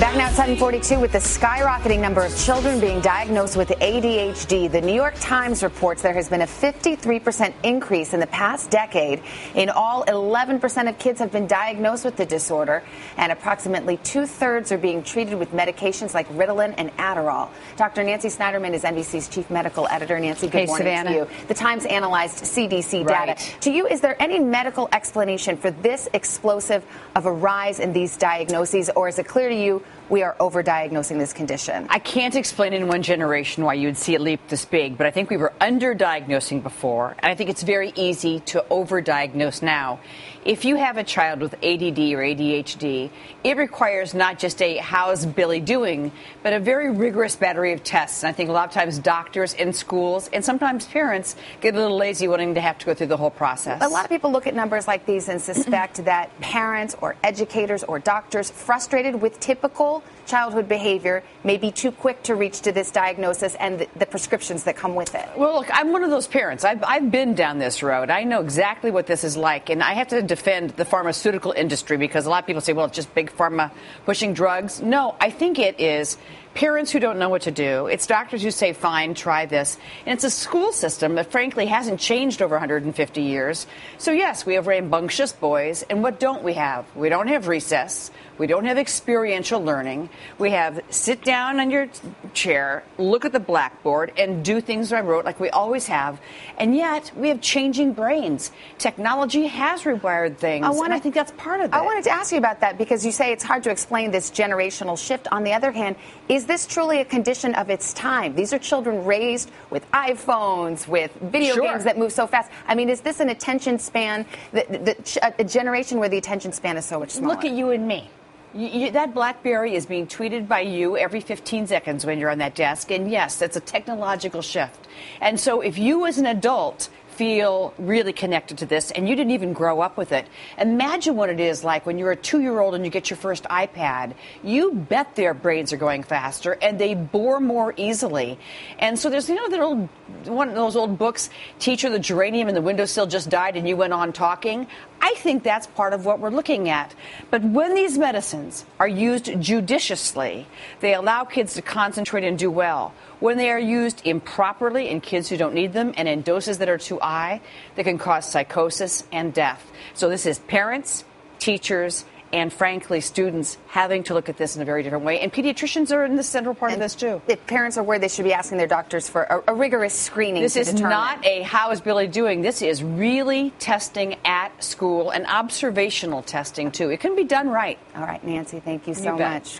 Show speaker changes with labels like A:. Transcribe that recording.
A: Back now at 7:42 with the skyrocketing number of children being diagnosed with ADHD. The New York Times reports there has been a 53% increase in the past decade. In all, 11% of kids have been diagnosed with the disorder, and approximately 2/3 are being treated with medications like Ritalin and Adderall. Dr. Nancy Snyderman is NBC's chief medical editor. Nancy, good morning to you. The Times analyzed CDC data. To you, is there any medical explanation for this explosive of a rise in these diagnoses, or is it clear to you we are overdiagnosing this condition?
B: I can't explain in one generation why you would see it leap this big, but I think we were underdiagnosing before, and I think it's very easy to overdiagnose now. If you have a child with ADD or ADHD, it requires not just a how's Billy doing, but a very rigorous battery of tests. And I think a lot of times doctors in schools and sometimes parents get a little lazy wanting to have to go through the whole process.
A: A lot of people look at numbers like these and suspect that parents or educators or doctors frustrated with typical childhood behavior may be too quick to reach to this diagnosis and the prescriptions that come with it.
B: Well, look, I'm one of those parents. I've been down this road. I know exactly what this is like, and I have to defend the pharmaceutical industry because a lot of people say, well, it's just big pharma pushing drugs. No, I think it is parents who don't know what to do. It's doctors who say, fine, try this. And it's a school system that, frankly, hasn't changed over 150 years. So, yes, we have rambunctious boys. And what don't we have? We don't have recess. We don't have experiential learning. We have sit down on your chair, look at the blackboard, and do things I wrote like we always have. And yet, we have changing brains. Technology has rewired things, and I think that's part of it.
A: I wanted to ask you about that because you say it's hard to explain this generational shift. On the other hand, is this truly a condition of its time? These are children raised with iPhones, with video games that move so fast. I mean, is this an attention span, a generation where the attention span is so much smaller?
B: Look at you and me. That BlackBerry is being tweeted by you every 15 seconds when you're on that desk. And yes, that's a technological shift. And so if you as an adult feel really connected to this and you didn't even grow up with it, imagine what it is like when you're a 2-year-old and you get your first iPad. You bet their brains are going faster and they bore more easily. And so there's, one of those old books, Teacher, the geranium in the windowsill just died and you went on talking. I think that's part of what we're looking at. But when these medicines are used judiciously, they allow kids to concentrate and do well. When they are used improperly in kids who don't need them and in doses that are too high, they can cause psychosis and death. So this is parents, teachers, and frankly, students having to look at this in a very different way. And pediatricians are in the central part of this, too.
A: If parents are worried, they should be asking their doctors for a rigorous screening.
B: This is not a how is Billy doing. This is really testing at school and observational testing, too. It can be done right.
A: All right, Nancy, thank you so much.